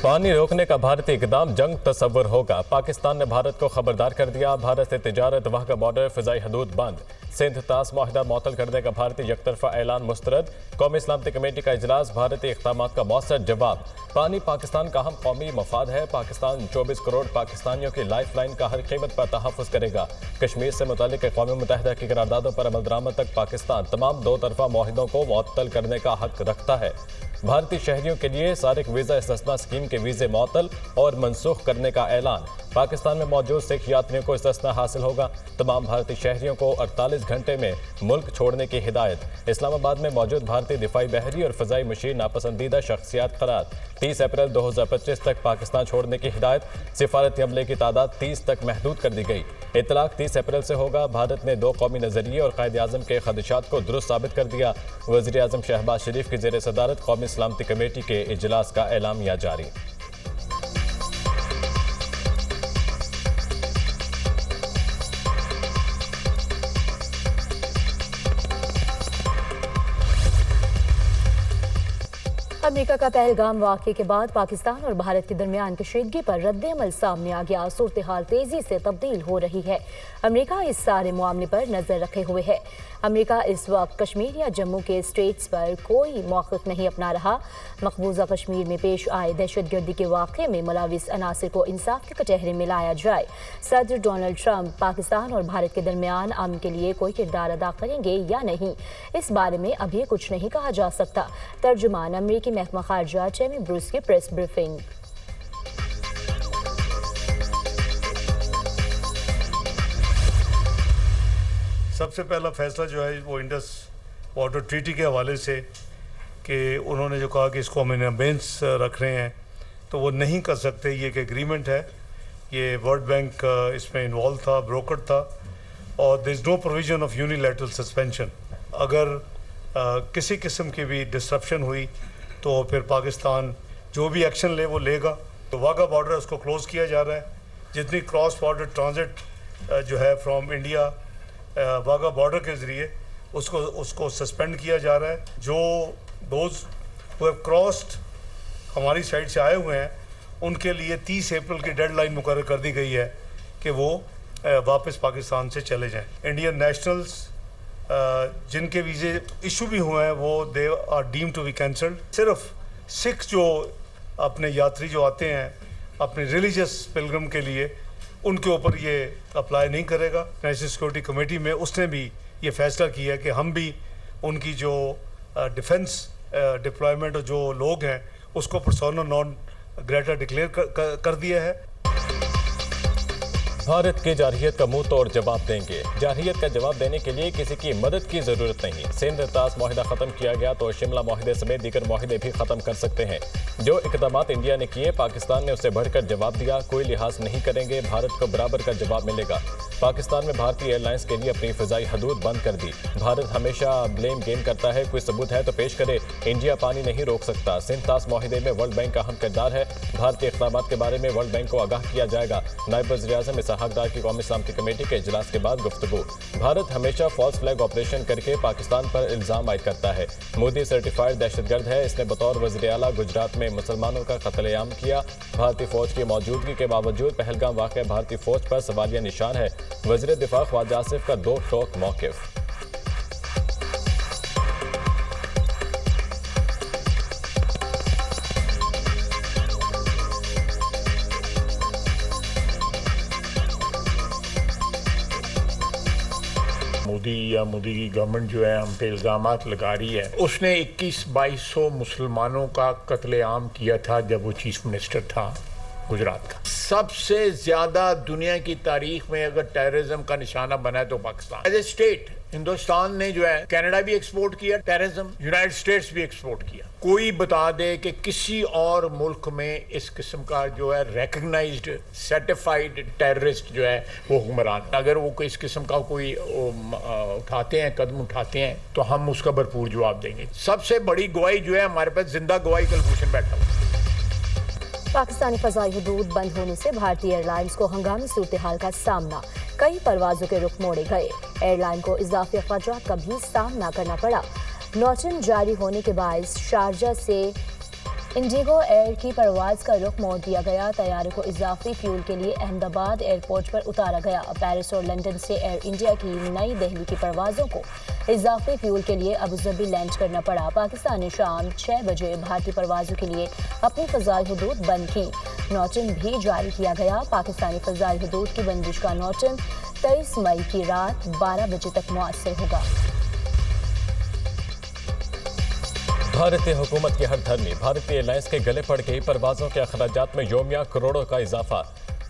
पानी रोकने का भारतीय इकदाम जंग तस्वर होगा। पाकिस्तान ने भारत को खबरदार कर दिया। भारत से तिजारत, वाघा बॉर्डर, फिजाई हदूद बंद। सिंध तास माहिदा मुअत्तल करने का भारतीय यकतरफा ऐलान मुस्तरद। कौमी सलामती कमेटी का इजलास, भारतीय इक़दाम का मौसर जवाब। पानी पाकिस्तान का अहम कौमी मफाद है। पाकिस्तान 24 करोड़ पाकिस्तानियों की लाइफ लाइन का हर कीमत पर तहफ़्फ़ुज़ करेगा। कश्मीर से मुतालिक अक़वाम मुत्तहिदा की करारदादों पर अमल दरामद तक पाकिस्तान तमाम दो तरफा मुआहिदों को मुअत्तल करने का हक रखता है। भारतीय शहरियों के लिए सारिक वीज़ा इस्तिस्ना स्कीम के वीज़े मुअत्तल और मनसूख करने का ऐलान। पाकिस्तान में मौजूद सिख यात्रियों को इस्तिस्ना हासिल होगा। तमाम भारतीय शहरियों को 48 घंटे में मुल्क छोड़ने की हिदायत। इस्लामाबाद में मौजूद भारतीय दिफाई बहरी और फ़ज़ाई मशीन नापसंदीदा शख्सियात करार। 30 अप्रैल 2025 तक पाकिस्तान छोड़ने की हिदायत। सिफारती अमले की तादाद 30 तक महदूद कर दी गई। इतलाक 30 अप्रैल से होगा। भारत ने 2 कौमी नज़रिए और क़ायद आज़म के ख़दशात को दुरुस्त साबित कर दिया। वज़ीर आज़म शहबाज शरीफ की ज़ेर सदारत कौमी सलामती कमेटी के इजलास का एलामिया जारी। अमेरिका का पहलगाम वाक़े के बाद पाकिस्तान और भारत के दरमियान कशीदगी पर रद्द-ए-अमल सामने आ गया। सूरत हाल तेजी से तब्दील हो रही है। अमेरिका इस सारे मामले पर नजर रखे हुए है। अमेरिका इस वक्त कश्मीर या जम्मू के स्टेट्स पर कोई मौक़िफ़ नहीं अपना रहा। मकबूजा कश्मीर में पेश आए दहशतगर्दी के वाक़े में मुलविस अनासिर को इंसाफ के कटहरे में लाया जाए। सदर डोनाल्ड ट्रंप पाकिस्तान और भारत के दरमियान अमन के लिए कोई किरदार अदा करेंगे या नहीं, इस बारे में अभी कुछ नहीं कहा जा सकता। तर्जुमान अमेरिकी महकमा खारजा टेमी ब्रूस की प्रेस ब्रीफिंग। सबसे पहला फैसला जो है वो इंडस वाटर ट्रीटी के हवाले से कि उन्होंने जो कहा कि इसको हम इन अबेंस रख रहे हैं, तो वो नहीं कर सकते। ये एक एग्रीमेंट है, ये वर्ल्ड बैंक इसमें इन्वॉल्व था, ब्रोकर था, और there is no provision of unilateral suspension. अगर किसी किस्म की भी डिस्ट्रप्शन हुई तो फिर पाकिस्तान जो भी एक्शन ले वो लेगा। तो वाघा बॉर्डर उसको क्लोज़ किया जा रहा है। जितनी क्रॉस बॉर्डर ट्रांजिट जो है फ्रॉम इंडिया वाघा बॉर्डर के ज़रिए उसको सस्पेंड किया जा रहा है। जो दोज हु हैव क्रॉस्ड हमारी साइड से आए हुए हैं उनके लिए 30 अप्रैल की डेडलाइन मुकर्रर कर दी गई है कि वो वापस पाकिस्तान से चले जाएं। इंडियन नेशनल्स जिनके वीज़े इशू भी हुए हैं वो they are deemed to be cancelled. सिर्फ सिख जो अपने यात्री जो आते हैं अपने रिलीजियस पिलग्रम के लिए, उनके ऊपर ये अप्लाई नहीं करेगा। नेशनल सिक्योरिटी कमेटी में उसने भी ये फैसला किया कि हम भी उनकी जो डिफेंस डिप्लॉयमेंट जो लोग हैं उसको पर्सोना नॉन ग्रेटा डिक्लेयर कर दिया है। भारत की जारहियत का मुंह तोड़ जवाब देंगे। जारहियत का जवाब देने के लिए किसी की मदद की जरूरत नहीं। सिंध तास माहिदा खत्म किया गया तो शिमला माहिदे समेत दीगर माहिदे भी खत्म कर सकते हैं। जो इकदामात इंडिया ने किए पाकिस्तान ने उससे बढ़कर जवाब दिया। कोई लिहाज नहीं करेंगे, भारत को बराबर का जवाब मिलेगा। पाकिस्तान में भारतीय एयरलाइंस के लिए अपनी फिजाई हदूद बंद कर दी। भारत हमेशा ब्लेम गेम करता है, कोई सबूत है तो पेश करे। इंडिया पानी नहीं रोक सकता। सिंध तास माहिदे में वर्ल्ड बैंक का अहम किरदार है। भारतीय इकदामात के बारे में वर्ल्ड बैंक को आगाह किया जाएगा। नायब वज़ीर आज़म हकदार की कौमी सलामती कमेटी के इजलास के बाद गुफ्तगू। भारत हमेशा फॉल्स फ्लैग ऑपरेशन करके पाकिस्तान पर इल्जाम आयद करता है। मोदी सर्टिफाइड दहशतगर्द है। इसने बतौर वज़ीर आला गुजरात में मुसलमानों का कत्लेआम किया। भारतीय फौज की मौजूदगी के बावजूद पहलगाम वाक़या भारतीय फौज पर सवालिया निशान है। वज़ीर दिफा ख्वाजा आसिफ का दो टोक मौक़िफ़। मोदी की गवर्नमेंट जो है हम पे इल्ज़ामात लगा रही है। उसने 21-2200 मुसलमानों का कत्लेआम किया था जब वो चीफ मिनिस्टर था गुजरात का। सबसे ज़्यादा दुनिया की तारीख में अगर टेररिज्म का निशाना बना है तो Pakistan. As a state Hindustan ने जो है कनाडा भी एक्सपोर्ट किया टेररिज्म, यूनाइटेड स्टेट्स भी एक्सपोर्ट किया। कोई बता दे कि किसी और मुल्क में इस किस्म का जो है रिकग्नाइज्ड सर्टिफाइड टेररिस्ट जो है वो हुक्मरान, अगर वो इस किस्म का कोई उठाते हैं कदम उठाते हैं तो हम उसका भरपूर जवाब देंगे। सबसे बड़ी गवाही जो है हमारे पास जिंदा गवाही कलभूषण बैठा हुआ। पाकिस्तानी फजाई हदूद बंद होने से भारतीय एयरलाइंस को हंगामी सूरत हाल का सामना। कई परवाजों के रुख मोड़े गए। एयरलाइन को इजाफी अखराजात का भी सामना करना पड़ा। नौटन जारी होने के बायस शारजा से इंडिगो एयर की परवाज का रुख मोड़ दिया गया। तैयारे को इजाफी फ्यूल के लिए अहमदाबाद एयरपोर्ट पर उतारा गया। पेरिस और लंदन से एयर इंडिया की नई दिल्ली की परवाज़ों को इजाफी फ्यूल के लिए अबुधाबी लैंड करना पड़ा। पाकिस्तान ने शाम 6 बजे भारतीय परवाज़ों के लिए अपनी फ़ज़ाई हदूद बंद की। नौटन भी जारी किया गया। पाकिस्तानी फ़ज़ाई हदूद की बंदिश का नौटन 23 मई की रात 12 बजे तक मुअस्सर होगा। भारतीय हुकूमत की हरधर्मी, भारतीय एयरलाइंस के गले पड़ गई। परवाज़ों के अखराजात में योमिया करोड़ों का इजाफा।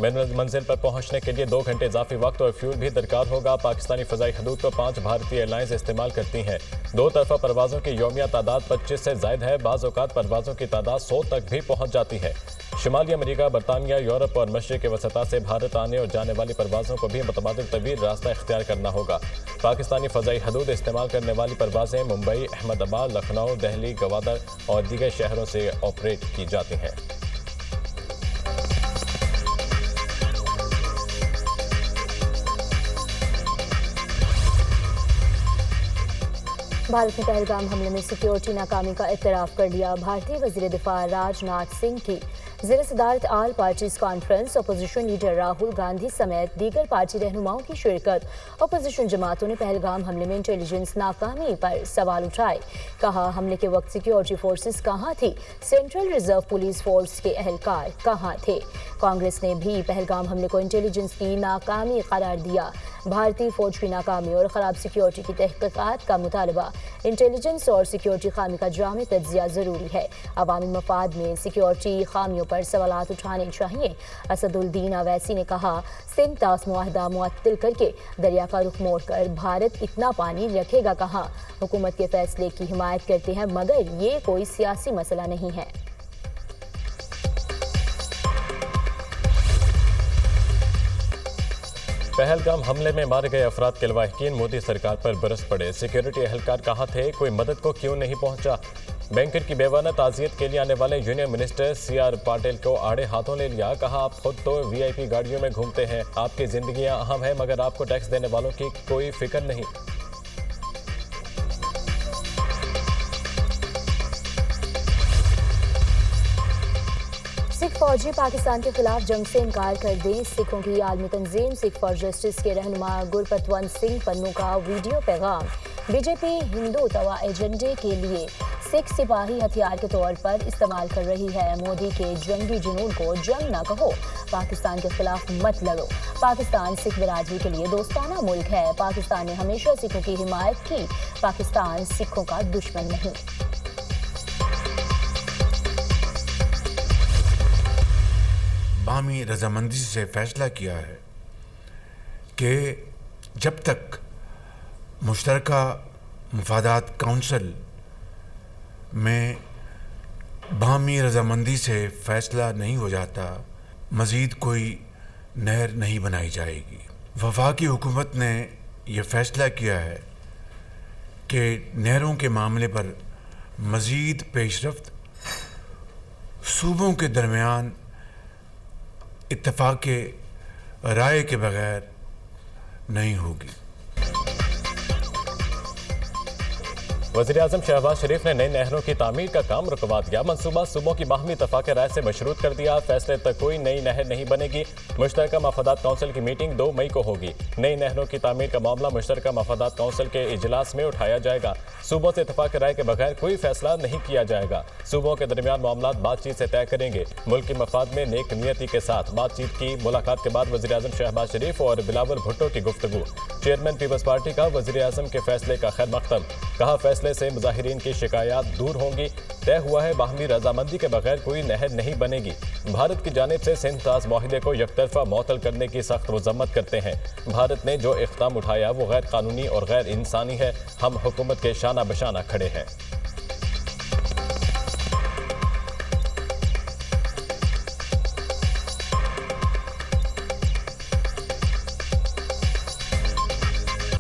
मंजिल पर पहुंचने के लिए 2 घंटे इजाफी वक्त और फ्यूल भी दरकार होगा। पाकिस्तानी फ़ज़ाई हदूद को 5 भारतीय एयरलाइंस इस्तेमाल करती हैं। 2 तरफा परवाज़ों की योमिया तादाद 25 से ज़ायद है। बाज़ औक़ात परवाज़ों की तादाद 100 तक भी पहुंच जाती है। शुमाली अमेरिका, बरतानिया, यूरोप और मशरिक़ वसता से भारत आने और जाने वाली परवाज़ों को भी मुतबादिल तवील रास्ता इख्तियार करना होगा। पाकिस्तानी फ़ज़ाई हदूद इस्तेमाल करने वाली परवाज़ें मुंबई, अहमदाबाद, लखनऊ, दिल्ली, गवादर और दीगर शहरों से ऑपरेट की जाती हैं। भारत ने पहलगाम हमले में सिक्योरिटी नाकामी का इतराफ़ कर लिया। भारतीय वज़ीर दिफ़ा राजनाथ सिंह की ज़ेर सदारत all parties conference opposition leader Rahul Gandhi समेत दीगर पार्टी रहनुमाओं की शिरकत। अपोजिशन जमातों ने पहलगाम हमले में इंटेलिजेंस नाकामी पर सवाल उठाए। कहा, हमले के वक्त सिक्योरिटी फोर्सेस कहाँ थी? सेंट्रल रिजर्व पुलिस फोर्स के अहलकार कहाँ थे? कांग्रेस ने भी पहलगाम हमले को इंटेलिजेंस की नाकामी करार दिया। भारतीय फौज की नाकामी और ख़राब सिक्योरिटी की तहक़ीक़ात का मुतालबा। इंटेलिजेंस और सिक्योरिटी खामी का जामे तज्ज़िया ज़रूरी है। अवामी मफाद में सिक्योरिटी खामियों पर सवालात उठाने चाहिए। असदुद्दीन अवैसी ने कहा, सिंध तास मुआहदा मुअत्तल करके दरिया का रुख मोड़ कर भारत इतना पानी रखेगा कहाँ? हुकूमत के फैसले की हिमायत करते हैं, मगर ये कोई सियासी मसला नहीं है। पहलगाम हमले में मारे गए अफराद के लवाहिकीन मोदी सरकार पर बरस पड़े। सिक्योरिटी एहलकार कहाँ थे? कोई मदद को क्यों नहीं पहुंचा? बैंकर की बेवाना ताज़ियत के लिए आने वाले यूनियन मिनिस्टर CR पाटिल को आड़े हाथों ले लिया। कहा, आप खुद तो VIP गाड़ियों में घूमते हैं, आपकी जिंदगियां अहम है, मगर आपको टैक्स देने वालों की कोई फिक्र नहीं। सिख फौजी पाकिस्तान के खिलाफ जंग से इनकार कर दें। सिखों की आलमी तंजीम सिख फॉर जस्टिस के रहनुमा गुरपतवंत सिंह पन्नू का वीडियो पैगाम। बीजेपी हिंदू तवा एजेंडे के लिए सिख सिपाही हथियार के तौर पर इस्तेमाल कर रही है। मोदी के जंगी जुनून को जंग ना कहो, पाकिस्तान के खिलाफ मत लड़ो। पाकिस्तान सिख बिरादरी के लिए दोस्ताना मुल्क है। पाकिस्तान ने हमेशा सिखों की हिमायत की। पाकिस्तान सिखों का दुश्मन नहीं। बामी रजामंदी से फैसला किया है कि जब तक मुश्तरका मुफादात काउंसिल में बामी रजामंदी से फैसला नहीं हो जाता, मज़ीद कोई नहर नहीं बनाई जाएगी। वफाकी हुकूमत ने यह फैसला किया है कि नहरों के मामले पर मज़ीद पेशरफ्त सूबों के दरमियान इत्तफाक के राय के बगैर नहीं होगी। वज़ीर-ए-आज़म शहबाज शरीफ ने नई नहरों की तामीर का काम रुकवा दिया। मंसूबा सूबों की बाहमी इत्तफाक राय से मशरूत कर दिया। फैसले तक कोई नई नहर नहीं बनेगी। मुश्तरका मफादात काउंसिल की मीटिंग 2 मई को होगी। नई नहरों की तामीर का मामला मुश्तरका मफादात काउंसिल के इजलास में उठाया जाएगा। सूबों से इत्तफाक राय के बगैर कोई फैसला नहीं किया जाएगा। सूबों के दरमियान मामला बातचीत से तय करेंगे। मुल्क की मफाद में नेक नियति के साथ बातचीत की। मुलाकात के बाद वज़ीर-ए-आज़म शहबाज शरीफ और बिलावल भुट्टो की गुफ्तगू। चेयरमैन पीपल्स पार्टी का वज़ीर-ए-आज़म के फैसले का खैर मकदम। कहा, फैसले से मुजाहिरीन की शिकायत दूर होंगी। तय हुआ है, बाहमी रजामंदी के बगैर कोई नहर नहीं बनेगी। भारत की जानिब से सिंध तास मुआहिदे को यकतरफा मुअत्तल करने की सख्त मजम्मत करते हैं। भारत ने जो इक़दाम उठाया वो गैर कानूनी और गैर इंसानी है। हम हुकूमत के शाना बशाना खड़े हैं।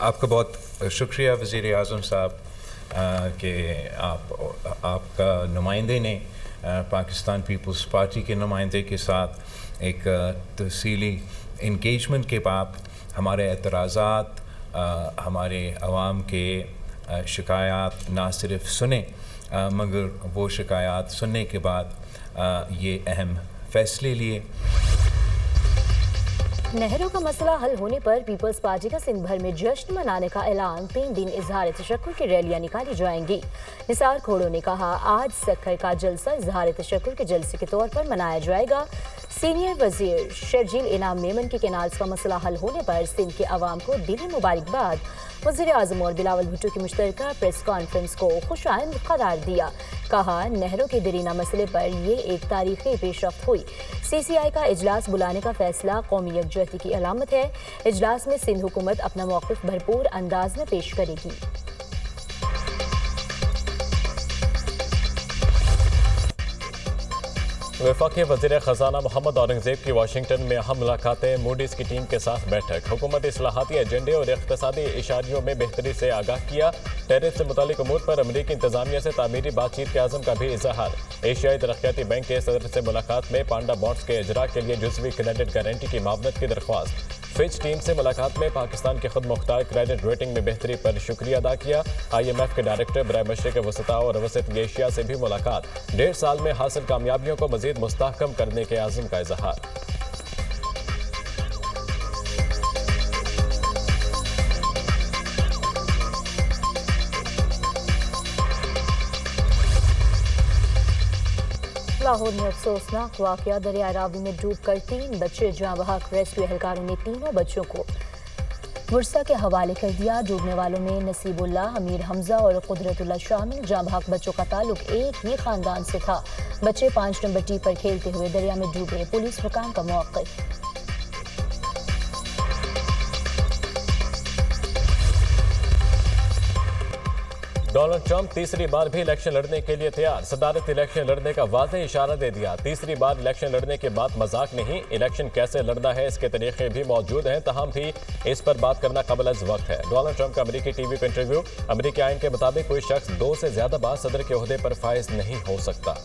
आपका बहुत शुक्रिया वज़ीर आज़म साहब कि आपका नुमाइंदे ने पाकिस्तान पीपल्स पार्टी के नुमाइंदे के साथ एक तफसीली इंगेजमेंट के बाद हमारे एतराज़ात, हमारे अवाम के शिकायत ना सिर्फ सुने मगर वो शिकायत सुनने के बाद ये अहम फैसले लिए। नहरों का मसला हल होने पर पीपल्स पार्टी का सिंध भर में जश्न मनाने का ऐलान। 3 दिन इजहार तशक्कुर की रैलियां निकाली जाएंगी। निसार खोड़ो ने कहा, आज सक्खर का जलसा इजहार तशक्कुर के जलसे के तौर पर मनाया जाएगा। सीनियर वजीर शर्जील इनाम मेमन के कैनाल्स का मसला हल होने पर सिंध के अवाम को दिली मुबारकबाद। वज़ीर आज़म और बिलावल भुट्टो की मुश्तरका प्रेस कॉन्फ्रेंस को खुशाइंद करार दिया। कहा, नहरों के दरीना मसले पर ये एक तारीखी पेशरफ्त हुई। CCI का इजलास बुलाने का फैसला कौमी यकजहती की अलामत है। इजलास में सिंध हुकूमत अपना मौक़िफ़ भरपूर अंदाज में पेश करेगी। वफाकी वज़ीर ख़ज़ाना मोहम्मद औरंगज़ेब की वाशिंगटन में अहम मुलाकातें। मूडीज़ की टीम के साथ बैठक। हुकूमती इस्लाहाती एजेंडे और इक़्तिसादी इशारियों में बेहतरी से आगाह किया। टैरिफ से मुतालिक उमूर पर अमरीकी इंतज़ामिया से तामीरी बातचीत के आज़म का भी इजहार। एशियाई तरक्याती बैंक के सदर से मुलाकात में पांडा बॉन्ड्स के इजरा के लिए जुज़वी क्रेडिट गारंटी की मावनत की दरख्वास्त। फिच टीम से मुलाकात में पाकिस्तान की खुद मुख्तार क्रेडिट रेटिंग में बेहतरी पर शुक्रिया अदा किया। IMF के डायरेक्टर बराए मशरिक़ वसता और वसत एशिया से भी मुलाकात। 1.5 साल में हासिल कामयाबियों को मज़ीद मुस्तहकम करने के आज़म का इजहार। लाहौर में अफसोसनाक वाक़या। दरिया रावी में डूबकर 3 बच्चे जाँ बहक। रेस्क्यू एहलकारों ने तीनों बच्चों को वर्षा के हवाले कर दिया। डूबने वालों में नसीबुल्लाह, अमीर हमजा और कुदरतुल्लाह शामिल। जाँ बहक बच्चों का ताल्लुक एक ही खानदान से था। बच्चे 5 नंबर टी पर खेलते हुए दरिया में डूबे। पुलिस हुकाम का मौक़िफ़। डोनाल्ड ट्रंप तीसरी बार भी इलेक्शन लड़ने के लिए तैयार। सदारत इलेक्शन लड़ने का वाज़ेह इशारा दे दिया। तीसरी बार इलेक्शन लड़ने के बाद मजाक नहीं, इलेक्शन कैसे लड़ना है इसके तरीके भी मौजूद हैं, तहम भी इस पर बात करना कबल अज़ वक्त है। डोनाल्ड ट्रंप का अमरीकी टीवी को इंटरव्यू। अमरीकी आइन के मुताबिक कोई शख्स 2 से ज़्यादा बार सदर के ओहदे पर फाइज नहीं हो सकता।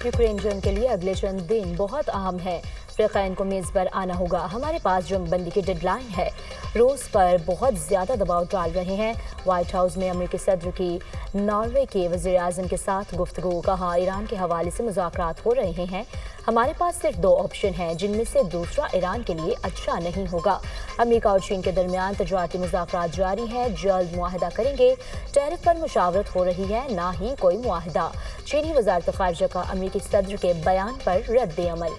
यूक्रेन जंग के लिए अगले चंद दिन बहुत अहम है। फ़िरक़ैन को मेज़ पर आना होगा। हमारे पास जंग बंदी की डेडलाइन है। रूस पर बहुत ज़्यादा दबाव डाल रहे हैं। व्हाइट हाउस में अमेरिकी सदर की नॉर्वे के वज़ीर आज़म के साथ गुफ्तगू। कहा, ईरान के हवाले से मुज़ाकरात हो रहे हैं। हमारे पास सिर्फ 2 ऑप्शन हैं, जिनमें से दूसरा ईरान के लिए अच्छा नहीं होगा। अमेरिका और चीन के दरमियान तजारती मुज़ाकरात जारी हैं। जल्द मुआहदा करेंगे। टैरिफ पर मुशावरत हो रही है, ना ही कोई मुआहदा। चीनी वज़ारत ख़ारिजा का अमेरिकी सदर के बयान पर रद्द अमल।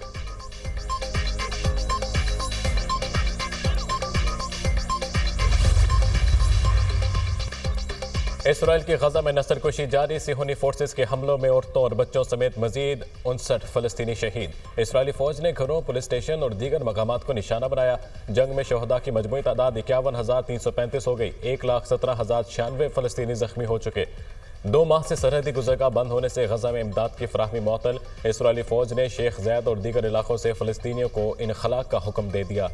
इसराइल की गजा में नस्लकुशी जारी। सिहोनी फोर्सेस के हमलों में औरतों और बच्चों समेत मजीद 59 फलस्तीनी शहीद। इसराइली फौज ने घरों, पुलिस स्टेशन और दीगर मकामात को निशाना बनाया। जंग में शहदा की मजमूई तादाद 51,335 हो गई। 1,17,096 फलस्तीनी जख्मी हो चुके। 2 माह से सरहदी गुजरगाह बंद होने से गजा में इमदाद की फराहमी मुअत्तल। इसराइली फौज ने शेख ज़ैद और दीगर इलाकों से फलस्तीनियों को इनखला का हुक्म दे दिया।